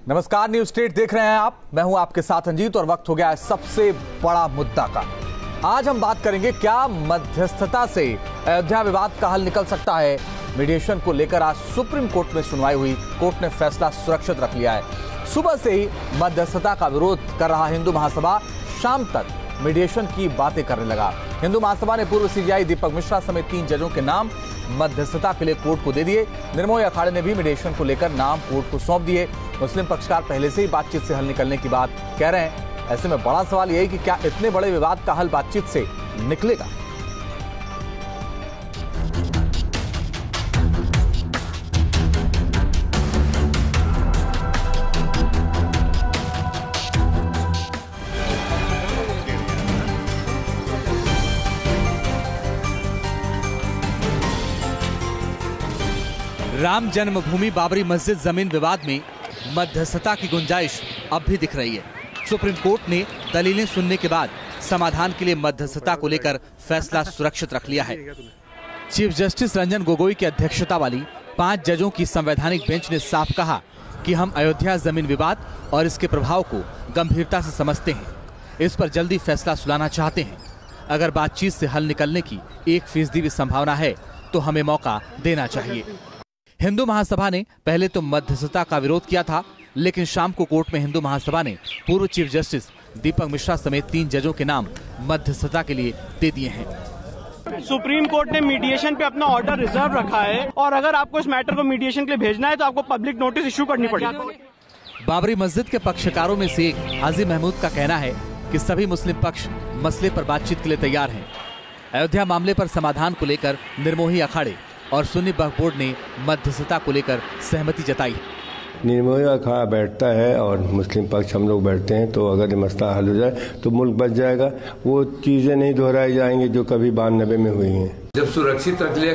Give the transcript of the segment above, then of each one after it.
नमस्कार, news state देख रहे हैं आप। मैं हूं आपके साथ अंजीत और वक्त हो गया है सबसे बड़ा मुद्दा का। आज हम बात करेंगे क्या मध्यस्थता से अयोध्या विवाद का हल निकल सकता है। मीडिएशन को लेकर आज सुप्रीम कोर्ट में सुनवाई हुई। कोर्ट ने फैसला सुरक्षित रख लिया है। सुबह से ही मध्यस्थता का विरोध कर रहा हिंदू महासभा शाम तक मीडिएशन की बातें करने लगा। हिंदू महासभा ने पूर्व सीजेआई दीपक मिश्रा समेत 3 जजों के नाम मध्यस्थता के लिए कोर्ट को दे दिए। निर्मोही अखाड़े ने भी मीडिएशन को लेकर नाम कोर्ट को सौंप दिए। मुस्लिम पक्षकार पहले से ही बातचीत से हल निकलने की बात कह रहे हैं। ऐसे में बड़ा सवाल यह है कि क्या इतने बड़े विवाद का हल बातचीत से निकलेगा। राम जन्मभूमि बाबरी मस्जिद जमीन विवाद में मध्यस्थता की गुंजाइश अब भी दिख रही है। सुप्रीम कोर्ट ने दलीलें सुनने के बाद समाधान के लिए मध्यस्थता को लेकर फैसला सुरक्षित रख लिया है। चीफ जस्टिस रंजन गोगोई की अध्यक्षता वाली 5 जजों की संवैधानिक बेंच ने साफ कहा कि हम अयोध्या जमीन विवाद और इसके प्रभाव को गंभीरता से समझते हैं। इस पर जल्दी फैसला सुनाना चाहते हैं। अगर बातचीत से हल निकलने की 1% भी संभावना है तो हमें मौका देना चाहिए। हिंदू महासभा ने पहले तो मध्यस्थता का विरोध किया था, लेकिन शाम को कोर्ट में हिंदू महासभा ने पूर्व चीफ जस्टिस दीपक मिश्रा समेत 3 जजों के नाम मध्यस्थता के लिए दे दिए हैं। सुप्रीम कोर्ट ने मीडिएशन पे अपना ऑर्डर रिजर्व रखा है और अगर आपको इस मैटर को मीडिएशन के लिए भेजना है तो आपको पब्लिक नोटिस इश्यू करनी पड़ेगी। बाबरी मस्जिद के पक्षकारों में से एक हाजी महमूद का कहना है कि सभी मुस्लिम पक्ष मसले पर बातचीत के लिए तैयार हैं। अयोध्या मामले पर समाधान को लेकर निर्मोही अखाड़े और सुन्नी वक्फ बोर्ड ने मध्यस्थता को लेकर सहमति जताई। निर्मोही अखाड़ा बैठता है और मुस्लिम पक्ष हम लोग बैठते हैं, तो अगर ये मसला हल हो जाए तो मुल्क बच जाएगा। वो चीजें नहीं दोहराई जाएंगी जो कभी 92 में हुई हैं। जब सुरक्षित रख लिया,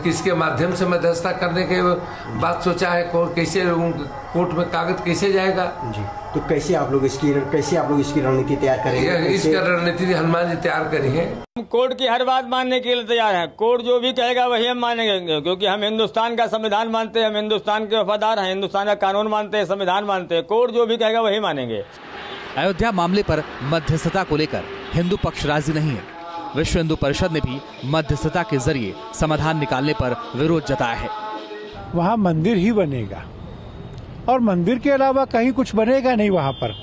किसके माध्यम से मध्यस्थता करने के बात सोचा है, कैसे कोर्ट में कागज कैसे जाएगा जी, तो कैसे आप लोग इसकी रणनीति तैयार करेंगे? इसका रणनीति हनुमान जी तैयार करी है। हम कोर्ट की हर बात मानने के लिए तैयार हैं। कोर्ट जो भी कहेगा वही हम मानेंगे, क्योंकि हम हिंदुस्तान का संविधान मानते हैं, हम हिंदुस्तान के वफादार हैं, हिंदुस्तान का कानून मानते हैं, संविधान मानते हैं। कोर्ट जो भी कहेगा वही मानेंगे। अयोध्या मामले पर मध्यस्थता को लेकर हिंदू पक्ष राजी नहीं है। विश्व हिंदू परिषद ने भी मध्यस्थता के जरिए समाधान निकालने पर विरोध जताया है। वहाँ मंदिर ही बनेगा और मंदिर के अलावा कहीं कुछ बनेगा नहीं वहाँ पर।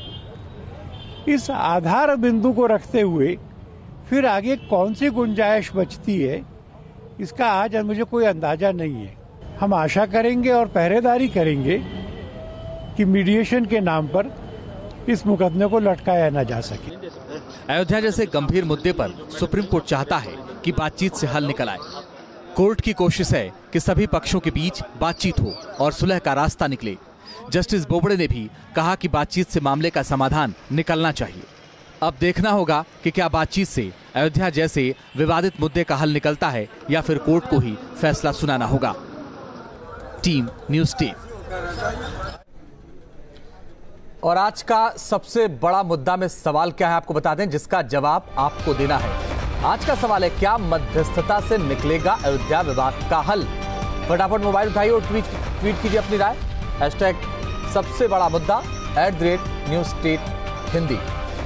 इस आधार बिंदु को रखते हुए फिर आगे कौन सी गुंजाइश बचती है, इसका आज मुझे कोई अंदाजा नहीं है। हम आशा करेंगे और पहरेदारी करेंगे कि मीडिएशन के नाम पर इस मुकदमे को लटकाया न जा सके। अयोध्या जैसे गंभीर मुद्दे पर सुप्रीम कोर्ट चाहता है कि बातचीत से हल निकल आए। कोर्ट की कोशिश है कि सभी पक्षों के बीच बातचीत हो और सुलह का रास्ता निकले। जस्टिस बोबड़े ने भी कहा कि बातचीत से मामले का समाधान निकलना चाहिए। अब देखना होगा कि क्या बातचीत से अयोध्या जैसे विवादित मुद्दे का हल निकलता है या फिर कोर्ट को ही फैसला सुनाना होगा। Team news team. और आज का सबसे बड़ा मुद्दा में सवाल क्या है आपको बता दें, जिसका जवाब आपको देना है। आज का सवाल है क्या मध्यस्थता से निकलेगा अयोध्या विवाद का हल। फटाफट मोबाइल उठाइए और ट्वीट कीजिए अपनी राय। हैशटैग सबसे बड़ा मुद्दा @newsstate हिंदी।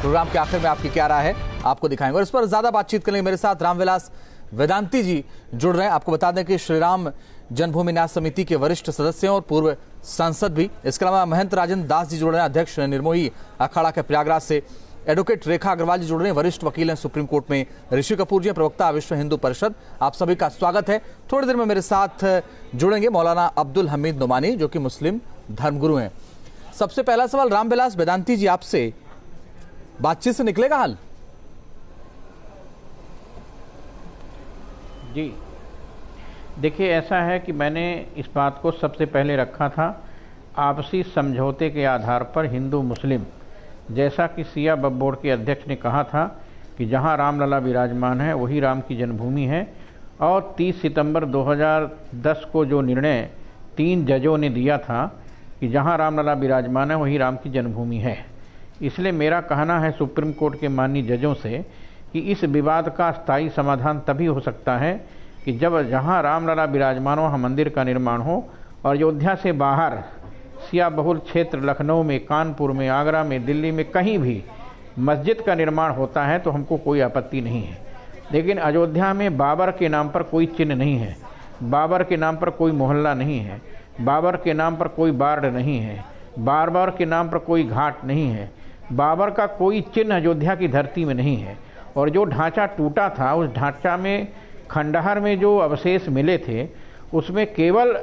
प्रोग्राम के आखिर में आपकी क्या राय है आपको दिखाएंगे और इस पर ज्यादा बातचीत करेंगे। मेरे साथ रामविलास वेदांती जी जुड़ रहे हैं। आपको बता दें कि श्री राम जन्मभूमि न्यास समिति के वरिष्ठ सदस्य और पूर्व सांसद भी। इसके अलावा महंत राजेंद्र दास जी जुड़ रहे हैं, अध्यक्ष निर्मोही अखाड़ा के प्रयागराज से। एडवोकेट रेखा अग्रवाल जी जुड़ रहे हैं, वरिष्ठ वकील हैं सुप्रीम कोर्ट में। ऋषि कपूर जी प्रवक्ता विश्व हिंदू परिषद। आप सभी का स्वागत है। थोड़ी देर में मेरे साथ जुड़ेंगे मौलाना अब्दुल हमीद नुमानी जो कि मुस्लिम धर्मगुरु हैं। सबसे पहला सवाल रामविलास वेदांती जी आपसे, बातचीत से निकलेगा हल? जी देखिए, ऐसा है कि मैंने इस बात को सबसे पहले रखा था आपसी समझौते के आधार पर हिंदू मुस्लिम। जैसा कि सिया वक्फ बोर्ड के अध्यक्ष ने कहा था कि जहां रामलला विराजमान है वही राम की जन्मभूमि है, और 30 सितंबर 2010 को जो निर्णय 3 जजों ने दिया था कि जहां रामलला विराजमान है वही राम की जन्मभूमि है। इसलिए मेरा कहना है सुप्रीम कोर्ट के माननीय जजों से कि इस विवाद का स्थायी समाधान तभी हो सकता है कि जब जहां रामलला विराजमान हो वहाँ मंदिर का निर्माण हो और अयोध्या से बाहर सिया बहुल क्षेत्र लखनऊ में, कानपुर में, आगरा में, दिल्ली में कहीं भी मस्जिद का निर्माण होता है तो हमको कोई आपत्ति नहीं है। लेकिन अयोध्या में बाबर के नाम पर कोई चिन्ह नहीं है, बाबर के नाम पर कोई मोहल्ला नहीं है, बाबर के नाम पर कोई वार्ड नहीं है, बाबर के नाम पर कोई घाट नहीं है, बाबर का कोई चिन्ह अयोध्या की धरती में नहीं है। और जो ढांचा टूटा था उस ढांचा में खंडहर में जो अवशेष मिले थे उसमें केवल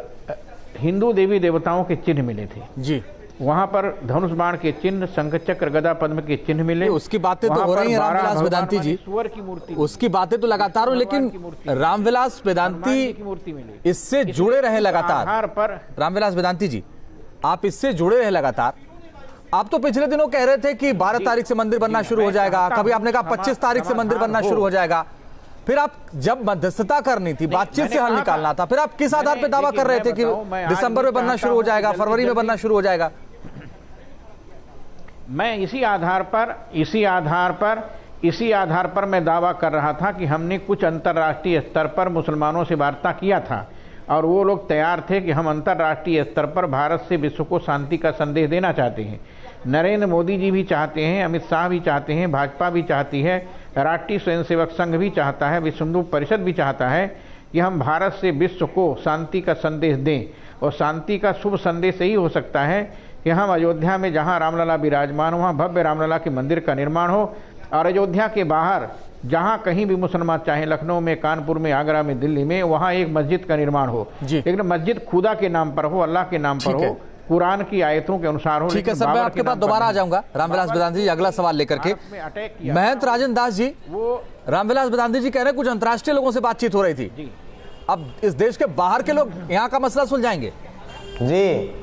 हिंदू देवी देवताओं के चिन्ह मिले थे जी। वहां पर धनुष बाण के चिन्ह, शंख चक्र गदा पद्म के चिन्ह मिले। उसकी बातें तो हो रही हैं रामविलास वेदांती जी, सुअर की मूर्ति, उसकी बातें तो लगातार हो, लेकिन रामविलास वेदांती मूर्ति मिली, इससे जुड़े रहे लगातार। पर रामविलास वेदांती जी, आप इससे जुड़े रहे लगातार। आप तो पिछले दिनों कह रहे थे कि 12 तारीख से मंदिर बनना शुरू हो जाएगा, कभी आपने कहा 25 तारीख से मंदिर बनना शुरू हो जाएगा, फिर आप जब मध्यस्थता करनी थी, बातचीत से हल निकालना था, फिर आप किस आधार पर दावा कर रहे थे कि दिसंबर में बनना शुरू हो जाएगा, फरवरी में बनना शुरू हो जाएगा? मैं इसी आधार पर मैं दावा कर रहा था कि हमने कुछ अंतर्राष्ट्रीय स्तर पर मुसलमानों से वार्ता किया था और वो लोग तैयार थे कि हम अंतर्राष्ट्रीय स्तर पर भारत से विश्व को शांति का संदेश देना चाहते हैं। नरेंद्र मोदी जी भी चाहते हैं, अमित शाह भी चाहते हैं, भाजपा भी चाहती है, राष्ट्रीय स्वयंसेवक संघ भी चाहता है, विश्व हिंदू परिषद भी चाहता है कि हम भारत से विश्व को शांति का संदेश दें। और शांति का शुभ संदेश यही हो सकता है कि हम अयोध्या में जहां रामलला विराजमान हो वहां भव्य रामलला के मंदिर का निर्माण हो, और अयोध्या के बाहर जहां कहीं भी मुसलमान, चाहे लखनऊ में, कानपुर में, आगरा में, दिल्ली में, वहां एक मस्जिद का निर्माण हो, लेकिन मस्जिद खुदा के नाम पर हो, अल्लाह के नाम पर हो, कुरान की आयतों के अनुसार हो। ठीक है सर, मैं आपके पास दोबारा आ जाऊंगा रामविलास वेदांती जी अगला सवाल लेकर के। महंत राजन दास जी, वो रामविलास वेदांती जी कह रहे हैं कुछ अंतर्राष्ट्रीय लोगों से बातचीत हो रही थी, अब इस देश के बाहर के लोग यहाँ का मसला सुलझाएंगे? जी,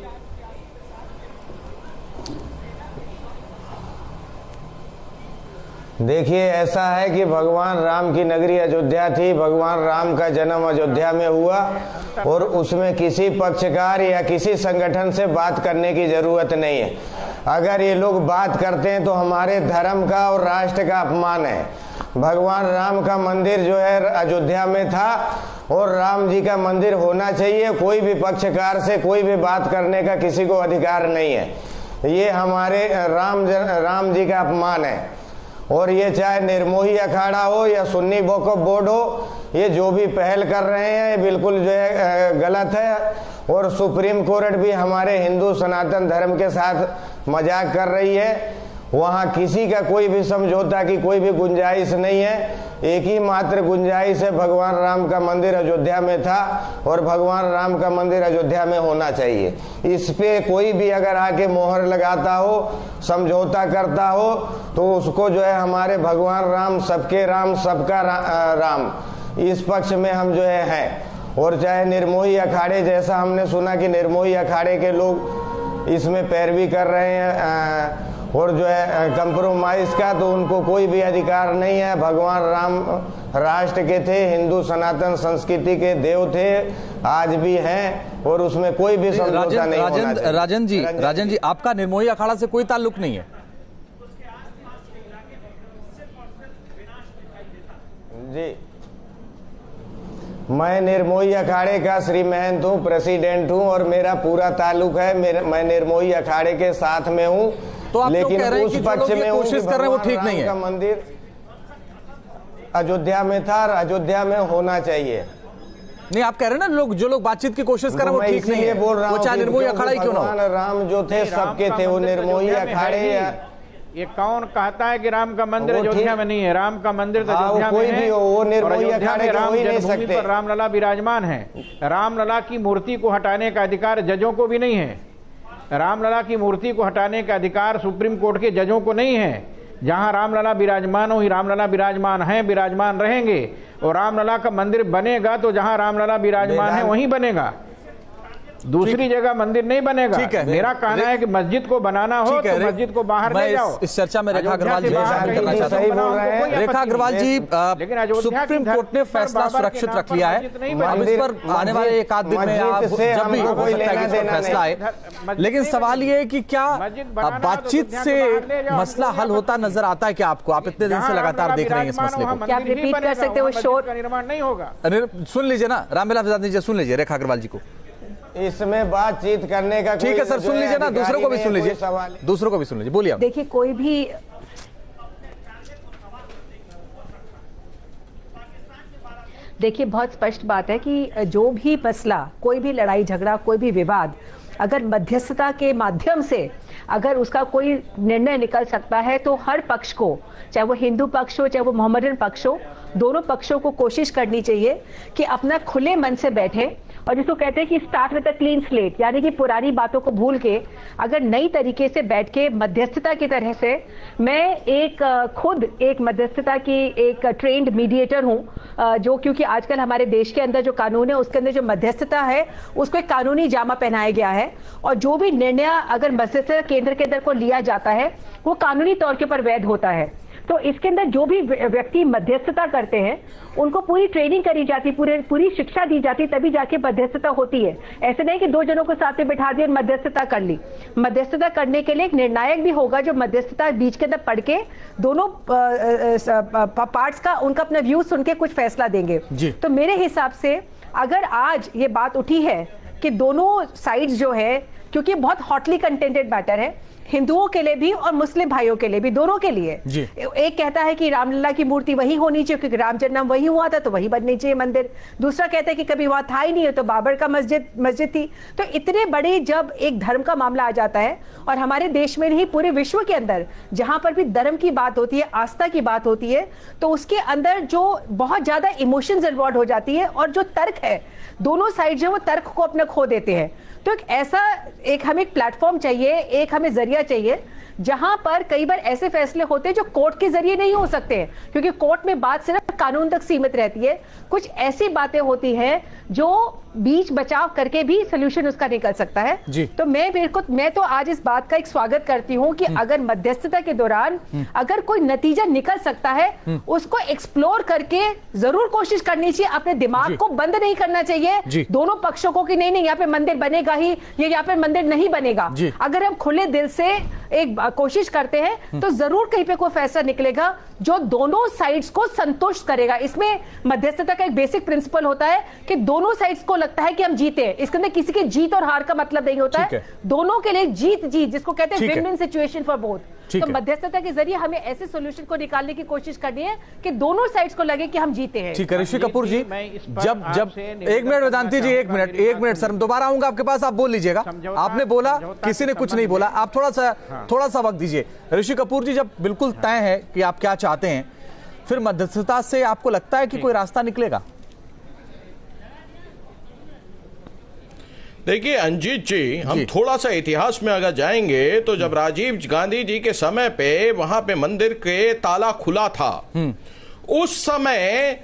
देखिए ऐसा है कि भगवान राम की नगरी अयोध्या थी, भगवान राम का जन्म अयोध्या में हुआ और उसमें किसी पक्षकार या किसी संगठन से बात करने की जरूरत नहीं है। अगर ये लोग बात करते हैं तो हमारे धर्म का और राष्ट्र का अपमान है। भगवान राम का मंदिर जो है अयोध्या में था और राम जी का मंदिर होना चाहिए। कोई भी पक्षकार से कोई भी बात करने का किसी को अधिकार नहीं है। ये हमारे राम जी का अपमान है। और ये चाहे निर्मोही अखाड़ा हो या सुन्नी वक्फ बोर्ड हो, ये जो भी पहल कर रहे हैं ये बिल्कुल जो है गलत है। और सुप्रीम कोर्ट भी हमारे हिंदू सनातन धर्म के साथ मजाक कर रही है। वहाँ किसी का कोई भी समझौता की कोई भी गुंजाइश नहीं है। एक ही मात्र गुंजाइश है, भगवान राम का मंदिर अयोध्या में था और भगवान राम का मंदिर अयोध्या में होना चाहिए। इस पे कोई भी अगर आके मोहर लगाता हो, समझौता करता हो, तो उसको जो है हमारे भगवान राम, सबके राम, सबका राम, इस पक्ष में हम जो है हैं। और चाहे निर्मोही अखाड़े, जैसा हमने सुना कि निर्मोही अखाड़े के लोग इसमें पैरवी कर रहे हैं और जो है कंप्रोमाइज का, तो उनको कोई भी अधिकार नहीं है। भगवान राम राष्ट्र के थे, हिंदू सनातन संस्कृति के देव थे, आज भी हैं और उसमें कोई भी समझौता नहीं होना चाहिए। राजन जी, आपका निर्मोही अखाड़ा से कोई ताल्लुक नहीं है? जी, मैं निर्मोही अखाड़े का श्री महंत हूँ, प्रेसिडेंट हूँ और मेरा पूरा ताल्लुक है। मैं निर्मोही अखाड़े के साथ में हूँ। तो आप लेकिन कह रहे हैं उस कि पक्ष में कोशिश कर रहे हैं वो ठीक नहीं है। का मंदिर अयोध्या में था और अयोध्या में होना चाहिए। नहीं, आप कह रहे हैं ना लोग जो लोग बातचीत की कोशिश कर रहे हैं वो ठीक नहीं है, बोल रहा हूं, वो चाहे निर्मोही अखाड़ा ही क्यों ना हो। राम जो थे सबके थे, वो निर्मोही अखाड़े। ये कौन कहता है कि राम का मंदिर अयोध्या में नहीं है? राम का मंदिर तो अयोध्या में है। वो निर्मोही अखाड़े राम जन्मभूमि पर रामलला विराजमान है। रामलला की मूर्ति को हटाने का अधिकार जजों को भी नहीं है। रामलला की मूर्ति को हटाने का अधिकार सुप्रीम कोर्ट के जजों को नहीं है। जहां रामलला विराजमान हो ही रामलला विराजमान है, विराजमान रहेंगे। और रामलला का मंदिर बनेगा तो जहां रामलला विराजमान है वहीं बनेगा, दूसरी जगह मंदिर नहीं बनेगा। ठीक है, मेरा कहना है कि मस्जिद को बनाना हो तो मस्जिद को बाहर ले जाओ। इस चर्चा में रेखा अग्रवाल जी शामिल करना चाहता हूं। रेखा अग्रवाल जी, सुप्रीम कोर्ट ने फैसला सुरक्षित रख लिया है। अब इस पर आने वाले एक आध दिन में आप जब भी हो सकता है कि इस पर फैसला आए, लेकिन सवाल ये है कि क्या बातचीत से मसला हल होता नजर आता है क्या आपको? आप इतने दिन से लगातार देख रहे हैं इस मसले को, क्या आप रिपीट कर सकते हो? शोर का निर्माण नहीं होगा। सुन लीजिए ना रामविलास वेदांती जी, सुन लीजिए रेखा अग्रवाल जी को। इसमें बातचीत करने का ठीक है सर, सुन लीजिए ना, दूसरों को भी सुन लीजिए, दूसरों को भी सुन लीजिए, बोलिए आप। देखिए कोई भी बहुत स्पष्ट बात है कि जो भी मसला, कोई भी लड़ाई झगड़ा, कोई भी विवाद अगर मध्यस्थता के माध्यम से अगर उसका कोई निर्णय निकल सकता है तो हर पक्ष को, चाहे वो हिंदू पक्ष हो चाहे वो मोहम्मदन पक्ष हो, दोनों पक्षों को कोशिश करनी चाहिए कि अपना खुले मन से बैठे और जिसको कहते हैं कि start with a clean slate, यानी कि पुरानी बातों को भूल के अगर नई तरीके से बैठ के मध्यस्थता की तरह से, मैं खुद एक मध्यस्थता की एक ट्रेंड मीडिएटर हूं, जो क्योंकि आजकल हमारे देश के अंदर जो कानून है उसके अंदर जो मध्यस्थता है उसको एक कानूनी जामा पहनाया गया है और जो भी निर्णय अगर मध्यस्थता केंद्र के अंदर को लिया जाता है वो कानूनी तौर के ऊपर वैध होता है। तो इसके अंदर जो भी व्यक्ति मध्यस्थता करते हैं उनको पूरी ट्रेनिंग करी जाती, पूरी शिक्षा दी जाती, तभी जाके मध्यस्थता होती है। ऐसे नहीं कि दो जनों को साथ में बिठा दिया और मध्यस्थता कर ली। मध्यस्थता करने के लिए एक निर्णायक भी होगा जो मध्यस्थता बीच के अंदर पढ़ के दोनों पार्ट्स का उनका अपना व्यू सुन के कुछ फैसला देंगे। तो मेरे हिसाब से अगर आज ये बात उठी है कि दोनों साइड्स जो है, क्योंकि बहुत हॉटली कंटेंटेड मैटर है हिंदुओं के लिए भी और मुस्लिम भाइयों के लिए भी, दोनों के लिए। एक कहता है कि रामलला की मूर्ति वही होनी चाहिए क्योंकि राम जन्म वही हुआ था तो वही बननी चाहिए मंदिर। दूसरा कहता है कि कभी वहां था ही नहीं है तो बाबर का मस्जिद थी। तो इतने बड़े जब एक धर्म का मामला आ जाता है और हमारे देश में नहीं पूरे विश्व के अंदर जहां पर भी धर्म की बात होती है, आस्था की बात होती है, तो उसके अंदर जो बहुत ज्यादा इमोशंस इन्वॉल्व हो जाती है और जो तर्क है, दोनों साइड जो वो तर्क को अपना खो देते हैं। तो हमें एक प्लेटफॉर्म चाहिए, एक हमें जरिया चाहिए जहां पर कई बार ऐसे फैसले होते हैं जो कोर्ट के जरिए नहीं हो सकते हैं क्योंकि कोर्ट में बात सिर्फ कानून तक सीमित रहती है। कुछ ऐसी बातें होती हैं जो बीच बचाव करके भी सोल्यूशन उसका निकल सकता है। तो मैं तो आज इस बात का एक स्वागत करती हूं कि अगर मध्यस्थता के दौरान अगर कोई नतीजा निकल सकता है उसको एक्सप्लोर करके जरूर कोशिश करनी चाहिए। अपने दिमाग को बंद नहीं करना चाहिए दोनों पक्षों को कि नहीं यहाँ पे मंदिर बनेगा ही, ये यहाँ पे मंदिर नहीं बनेगा। अगर हम खुले दिल से एक कोशिश करते हैं तो जरूर कहीं पे कोई फैसला निकलेगा जो दोनों साइड्स को संतुष्ट करेगा। इसमें मध्यस्थता का एक बेसिक प्रिंसिपल होता है कि दोनों साइड्स को लगता है कि हम जीते हैं। इसके अंदर किसी के जीत और हार का मतलब नहीं होता है, दोनों के लिए जीत जिसको कहते हैं विन-विन सिचुएशन फॉर बोथ। तो मध्यस्थता के जरिए हमें ऐसे सॉल्यूशन को निकालने की कोशिश करनी है कि दोनों साइड्स को लगे कि हम जीते हैं। ठीक है ऋषि कपूर जी, जब एक मिनट वेदांती जी, एक मिनट सर, दोबारा आऊंगा आपके पास, आप बोल लीजिएगा। आपने बोला, किसी ने कुछ नहीं बोला, आप थोड़ा सा वक्त दीजिए। ऋषि कपूर जी, जब बिल्कुल तय है कि आप क्या चाहते हैं, फिर मध्यस्थता से आपको लगता है कि कोई रास्ता निकलेगा? देखिए अंजीत जी, हम थोड़ा सा इतिहास में अगर जाएंगे तो जब राजीव गांधी जी के समय पे वहां पे मंदिर के ताला खुला था, उस समय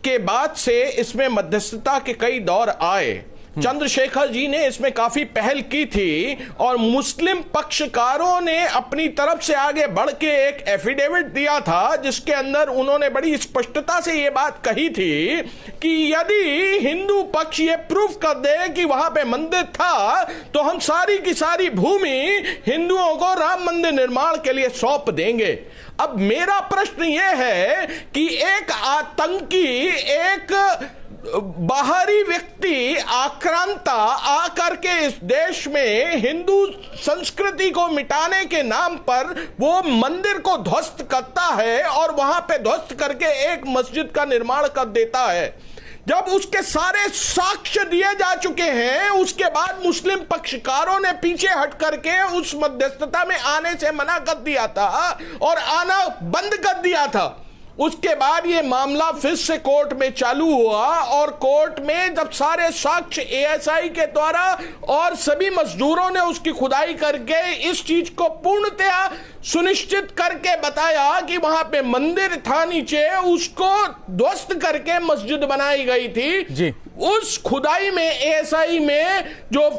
के बाद से इसमें मध्यस्थता के कई दौर आए। चंद्रशेखर जी ने इसमें काफी पहल की थी और मुस्लिम पक्षकारों ने अपनी तरफ से आगे बढ़ के एक एफिडेविट दिया था जिसके अंदर उन्होंने बड़ी स्पष्टता से यह बात कही थी कि यदि हिंदू पक्ष ये प्रूफ कर दे कि वहां पे मंदिर था तो हम सारी की सारी भूमि हिंदुओं को राम मंदिर निर्माण के लिए सौंप देंगे। अब मेरा प्रश्न यह है कि एक आतंकी, एक बाहरी व्यक्ति आक्रांता आकर के इस देश में हिंदू संस्कृति को मिटाने के नाम पर वो मंदिर को ध्वस्त करता है और वहां पे ध्वस्त करके एक मस्जिद का निर्माण कर देता है। जब उसके सारे साक्ष्य दिए जा चुके हैं उसके बाद मुस्लिम पक्षकारों ने पीछे हट करके उस मध्यस्थता में आने से मना कर दिया था और आना बंद कर दिया था। उसके बाद ये मामला फिर से कोर्ट में चालू हुआ और कोर्ट में जब सारे साक्ष्य एएसआई के द्वारा और सभी मजदूरों ने उसकी खुदाई करके इस चीज को पूर्णतया सुनिश्चित करके बताया कि वहां पे मंदिर था नीचे, उसको ध्वस्त करके मस्जिद बनाई गई थी। उस खुदाई में एएसआई में जो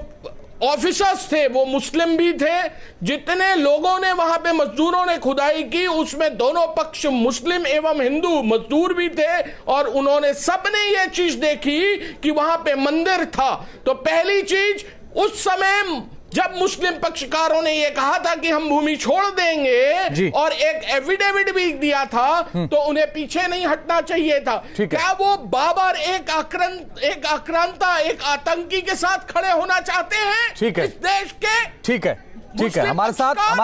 ऑफिसर्स थे वो मुस्लिम भी थे। जितने लोगों ने वहां पे मजदूरों ने खुदाई की उसमें दोनों पक्ष मुस्लिम एवं हिंदू मजदूर भी थे और उन्होंने सबने ये चीज देखी कि वहां पे मंदिर था। तो पहली चीज, उस समय जब मुस्लिम पक्षकारों ने यह कहा था कि हम भूमि छोड़ देंगे और एक एफिडेविट भी दिया था, तो उन्हें पीछे नहीं हटना चाहिए था। क्या वो बाबर एक आक्रांता, एक आतंकी के साथ खड़े होना चाहते हैं इस देश के? ठीक है। हमारे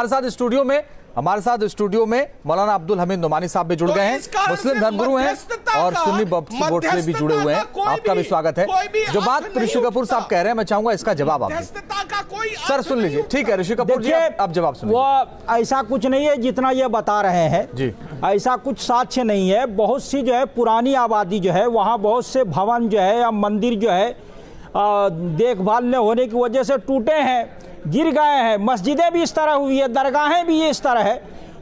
साथ स्टूडियो में मौलाना अब्दुल हमीद नोमानी साहब भी जुड़ गए हैं, मुस्लिम धर्मगुरु हैं और सुन्नी वक्फ बोर्ड से भी जुड़े हुए हैं। आपका भी स्वागत है। जो बात ऋषि कपूर साहब कह रहे हैं, मैं चाहूंगा इसका जवाब आप सर सुन लीजिए। ठीक है ऋषि कपूर जी, आप जवाब सुनिए। वो ऐसा कुछ नहीं है जितना ये बता रहे हैं जी, ऐसा कुछ साक्ष्य नहीं है। बहुत सी जो है पुरानी आबादी जो है, वहाँ बहुत से भवन जो है या मंदिर जो है देखभाल न होने की वजह से टूटे हैं, गिर गए हैं। मस्जिदें भी इस तरह हुई है, दरगाहें भी इस तरह है।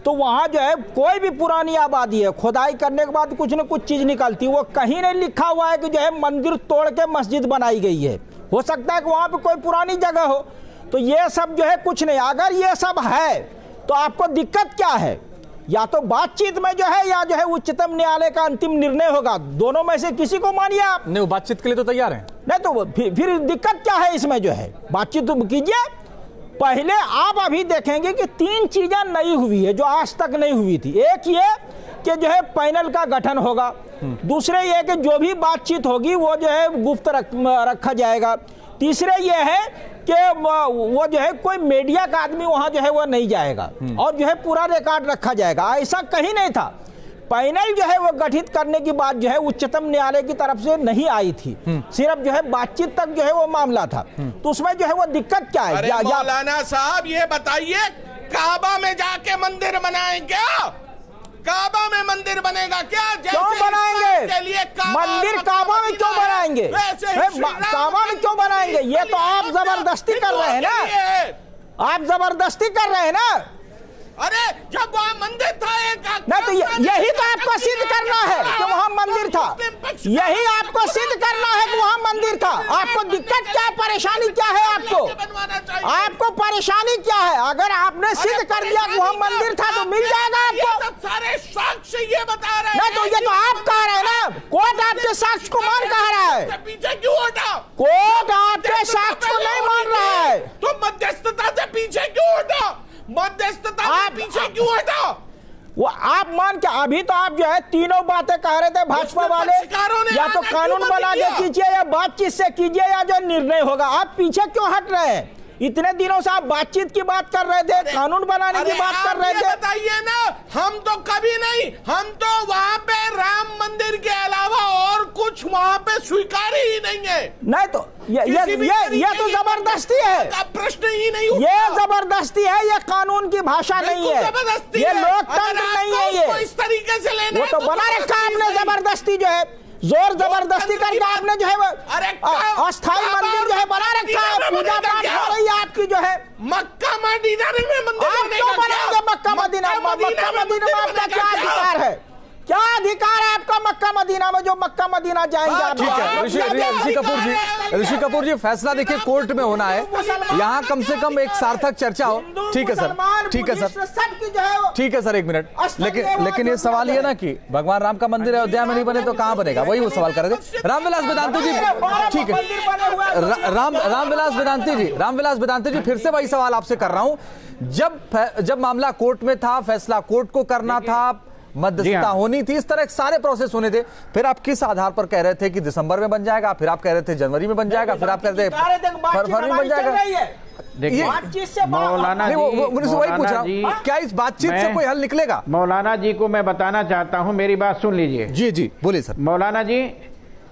तो वहाँ जो है कोई भी पुरानी आबादी है, खुदाई करने के बाद कुछ न कुछ चीज़ निकलती है। वो कहीं नहीं लिखा हुआ है कि जो है मंदिर तोड़ के मस्जिद बनाई गई है। हो सकता है कि वहाँ पे कोई पुरानी जगह हो। तो ये सब जो है कुछ नहीं। अगर ये सब है तो आपको दिक्कत क्या है? या तो बातचीत में जो है, या जो है उच्चतम न्यायालय का अंतिम निर्णय होगा। दोनों में से किसी को मानिए आप। नहीं, बातचीत के लिए तो तैयार हैं। नहीं तो फिर दिक्कत क्या है इसमें? जो है बातचीत तो कीजिए। पहले आप अभी देखेंगे कि 3 चीजें नई हुई है जो आज तक नहीं हुई थी। एक ये कि जो है पैनल का गठन होगा। दूसरे ये कि जो भी बातचीत होगी वो जो है गुप्त रखा जाएगा। तीसरे ये है कि वो जो है कोई मीडिया का आदमी वहां जो है वो नहीं जाएगा और जो है पूरा रिकॉर्ड रखा जाएगा। ऐसा कहीं नहीं था। पैनल जो है वो गठित करने की बात जो है उच्चतम न्यायालय की तरफ से नहीं आई थी। सिर्फ जो है बातचीत तक जो है वो मामला था। तो उसमें जो है वो दिक्कत क्या है? अरे मौलाना साहब ये बताइए, काबा में जाके मंदिर बनाएं क्या? काबा में मंदिर बनेगा क्या? क्यों बनाएंगे मंदिर? काबा में क्यों बनाएंगे? काबा में क्यों बनाएंगे? ये तो आप जबरदस्ती कर रहे हैं ना। आप जबरदस्ती कर रहे हैं ना। अरे जब वहाँ मंदिर था नहीं तो यही तो आपको सिद्ध करना है कि वहाँ मंदिर था। यही आपको सिद्ध करना है कि वहाँ मंदिर था। आपको दिक्कत क्या है? परेशानी क्या है आपको परेशानी क्या है? अगर आपने सिद्ध कर दिया कि वहाँ मंदिर था तो मिल जाएगा आपको। सारे साक्ष्य ये बता रहे हैं। नहीं तो ये तो आप कह रहे हैं ना। कोर्ट आपके साक्ष्य को मान कह रहा है। पीछे क्यों हटा? कोर्ट आपके साक्ष्य को नहीं मान रहा है। तो मध्यस्थता से पीछे क्यों हटा? मध्यस्थता से पीछे क्यों हटा? वो आप मान के अभी तो आप जो है तीनों बातें कह रहे थे भाजपा वाले, या तो कानून बना के कीजिए या बातचीत से कीजिए या जो निर्णय होगा। आप पीछे क्यों हट रहे हैं? इतने दिनों से आप बातचीत की बात कर रहे थे, कानून बनाने की बात कर रहे थे। बताइए ना, हम तो कभी नहीं, हम तो वहाँ पे राम मंदिर के अलावा और कुछ वहाँ पे स्वीकार ही नहीं है। नहीं तो ये तो जबरदस्ती है। प्रश्न ही नहीं। ये जबरदस्ती है, ये कानून की भाषा नहीं है, ये लोकतंत्र नहीं है। ये इस तरीके से लेना वो तो बना रखा आपने जबरदस्ती, जो है जोर जबरदस्ती करके आपने जो है अस्थायी मंदिर जो है बना रखा है। पूजा पाठ हो रही है आपकी जो है मक्का मदीना में मंदिर। आप क्यों बनाएंगे मक्का मदीना? मक्का मदीना में आपका क्या अधिकार है? क्या अधिकार है आपका मक्का मदीना में, जो मक्का मदीना जाएंगे आप? ठीक है ऋषि कपूर जी, फैसला देखिए कोर्ट में होना है। यहाँ कम से कम एक सार्थक चर्चा हो। ठीक है सर, ठीक है सर, ठीक है सर, 1 मिनट। लेकिन ये सवाल ये ना कि भगवान राम का मंदिर अयोध्या में नहीं बने तो कहाँ बनेगा? वही वो सवाल कर रहे थे रामविलास वेदांती जी। ठीक है रामविलास वेदांती जी, फिर से वही सवाल आपसे कर रहा हूँ। जब मामला कोर्ट में था, फैसला कोर्ट को करना था, मध्यस्थता होनी थी, इस तरह के सारे प्रोसेस होने थे, फिर आप किस आधार पर कह रहे थे कि दिसंबर में बन जाएगा? फिर आप कह रहे थे जनवरी में बन जाएगा, फिर आप कह रहे थे फरवरी में बन जाएगा। देखिए मौलाना जी, वही पूछ रहा हूं, क्या इस बातचीत से कोई हल निकलेगा? मौलाना जी को मैं बताना चाहता हूं, मेरी बात सुन लीजिए। जी जी बोलिए सर। मौलाना जी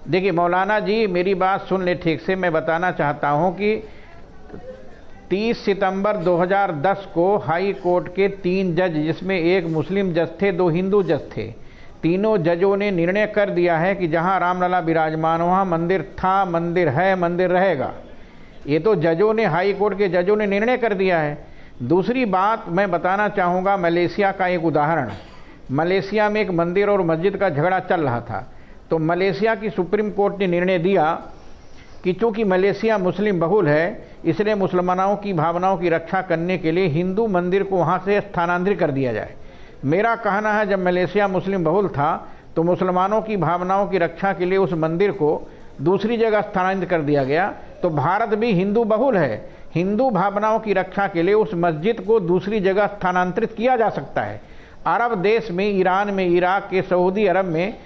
देखिए, मौलाना जी मेरी बात सुन ले ठीक से। मैं बताना चाहता हूं कि 30 सितंबर 2010 को हाई कोर्ट के 3 जज, जिसमें एक मुस्लिम जज थे, 2 हिंदू जज थे, तीनों जजों ने निर्णय कर दिया है कि जहां रामलला विराजमान वहां मंदिर था, मंदिर है, मंदिर रहेगा। ये तो जजों ने, हाई कोर्ट के जजों ने निर्णय कर दिया है। दूसरी बात मैं बताना चाहूँगा, मलेशिया का एक उदाहरण। मलेशिया में एक मंदिर और मस्जिद का झगड़ा चल रहा था, तो मलेशिया की सुप्रीम कोर्ट ने निर्णय दिया कि चूंकि मलेशिया मुस्लिम बहुल है, इसलिए मुसलमानों की भावनाओं की रक्षा करने के लिए हिंदू मंदिर को वहाँ से स्थानांतरित कर दिया जाए। मेरा कहना है, जब मलेशिया मुस्लिम बहुल था तो मुसलमानों की भावनाओं की रक्षा के लिए उस मंदिर को दूसरी जगह स्थानांतरित कर दिया गया। तो भारत भी हिंदू बहुल है, हिंदू भावनाओं की रक्षा के लिए उस मस्जिद को दूसरी जगह स्थानांतरित किया जा सकता है। अरब देश में, ईरान में, इराक के, सऊदी अरब में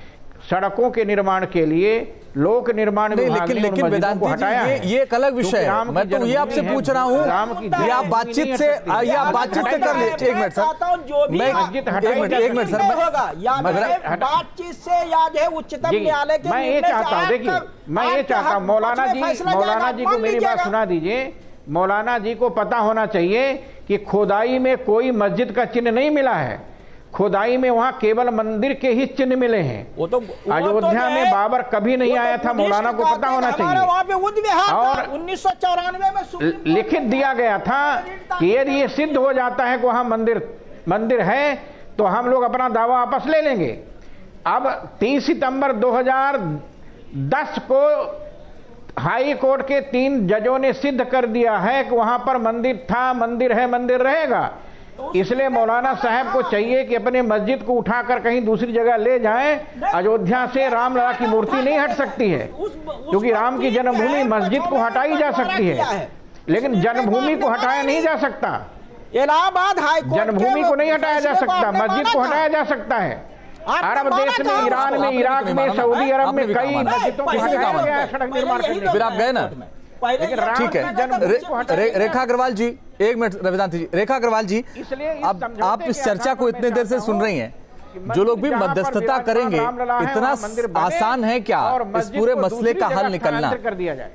सड़कों के निर्माण के लिए लोक निर्माण विभाग ने लेकिन वेदांती जी ये एक अलग विषय है। मैं तो ये आपसे पूछ रहा हूँ, ये आप बातचीत से कर ले। एक मिनट सर, एक मिनट सर, बातचीत से याद है उच्चतम न्यायालय के, मैं ये चाहता हूँ, देखिए मैं ये चाहता हूँ, मौलाना जी को मेरी बात सुना दीजिए। मौलाना जी को पता होना चाहिए कि खुदाई में कोई मस्जिद का चिन्ह नहीं मिला है, खुदाई में वहां केवल मंदिर के ही चिन्ह मिले हैं। अयोध्या में बाबर कभी नहीं आया था, मौलाना को पता होना चाहिए। और 1994 में लिखित दिया गया था कि यदि ये सिद्ध हो जाता है कि वहां मंदिर है तो हम लोग अपना दावा वापस ले लेंगे। अब 30 सितंबर 2010 को हाई कोर्ट के 3 जजों ने सिद्ध कर दिया है कि वहां पर मंदिर था, मंदिर है, मंदिर रहेगा। इसलिए मौलाना साहब को चाहिए कि अपने मस्जिद को उठाकर कहीं दूसरी जगह ले जाएं। अयोध्या से रामलला की मूर्ति नहीं हट सकती है, क्योंकि राम की जन्मभूमि मस्जिद को हटाई जा सकती है, लेकिन जन्मभूमि को हटाया नहीं जा सकता। इलाहाबाद हाईकोर्ट जन्मभूमि को नहीं हटाया जा सकता, मस्जिद को हटाया जा सकता है। अरब देश में, ईरान में, इराक में, सऊदी अरब में कई मस्जिदों को हटाया गया है सड़क निर्माण के लिए। फिर आप गए ना, ठीक है। रेखा अग्रवाल जी, एक मिनट रविदांती जी, रेखा अग्रवाल जी, अब आप इस चर्चा को इतने देर से सुन रही हैं, जो लोग भी मध्यस्थता करेंगे, इतना आसान है क्या इस पूरे मसले का हल निकलना? कर दिया जाए।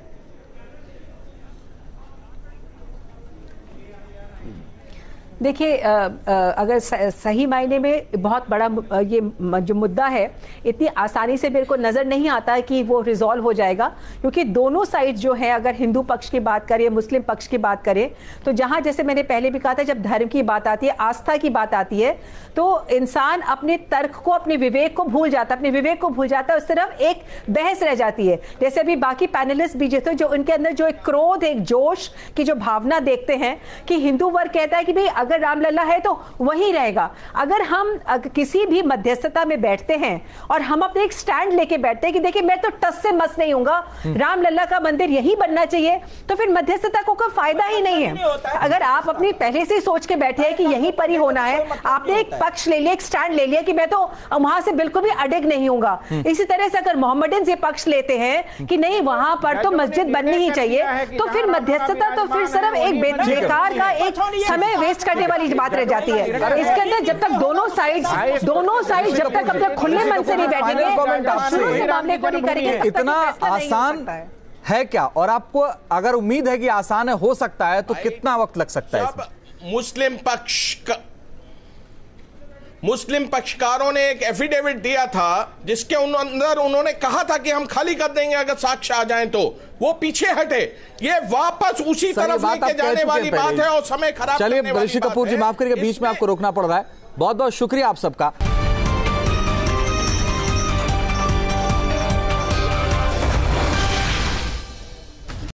देखिए, अगर सही मायने में बहुत बड़ा ये जो मुद्दा है, इतनी आसानी से मेरे को नज़र नहीं आता है कि वो रिजॉल्व हो जाएगा, क्योंकि दोनों साइड जो है, अगर हिंदू पक्ष की बात करें, मुस्लिम पक्ष की बात करें, तो जहां जैसे मैंने पहले भी कहा था, जब धर्म की बात आती है, आस्था की बात आती है, तो इंसान अपने तर्क को, अपने विवेक को भूल जाता है, उस तरफ एक बहस रह जाती है। जैसे अभी बाकी पैनलिस्ट भी जो उनके अंदर जो एक क्रोध, एक जोश की जो भावना देखते हैं कि हिंदू वर्ग कहता है कि भाई अगर रामलला है तो वही रहेगा। अगर हम किसी भी मध्यस्थता में बैठते हैं और हम अपने एक स्टैंड लेके बैठते हैं कि देखिए मैं तो टस से मस नहीं हूंगा, रामलला का मंदिर यही बनना चाहिए, तो फिर मध्यस्थता को कोई फायदा ही नहीं है। अगर आप अपनी पहले से सोच के बैठे हैं कि यहीं पर ही होना है, आपने एक पक्ष ले लिया, एक स्टैंड ले लिया कि मैं तो वहां से बिल्कुल भी अडिग नहीं हूंगा। इसी तरह से अगर मोहम्मदन से पक्ष लेते हैं कि नहीं वहां पर तो मस्जिद बननी ही चाहिए, तो फिर मध्यस्थता तो फिर सिर्फ एक बेकार का एक समय वेस्ट करने वाली बात रह जाती है। इसके अंदर जब तक दोनों साइड जब तक अपने खुले मन से नहीं बैठेंगे, शुरू से मामले को नहीं करेंगे, इतना आसान है क्या? और आपको अगर उम्मीद है कि आसान है, हो सकता है, तो कितना वक्त लग सकता है? मुस्लिम पक्षकारों ने एक एफिडेविट दिया था जिसके अंदर उन्होंने कहा था कि हम खाली कर देंगे अगर साक्ष्य आ जाएं, तो वो पीछे हटे। ये वापस उसी तरफ लेके जाने वाली बात है और समय खराब करने वाली बात है। चलिए ऋषि कपूर जी, माफ करिएगा, बीच में आपको रोकना पड़ रहा है। बहुत बहुत शुक्रिया आप सबका।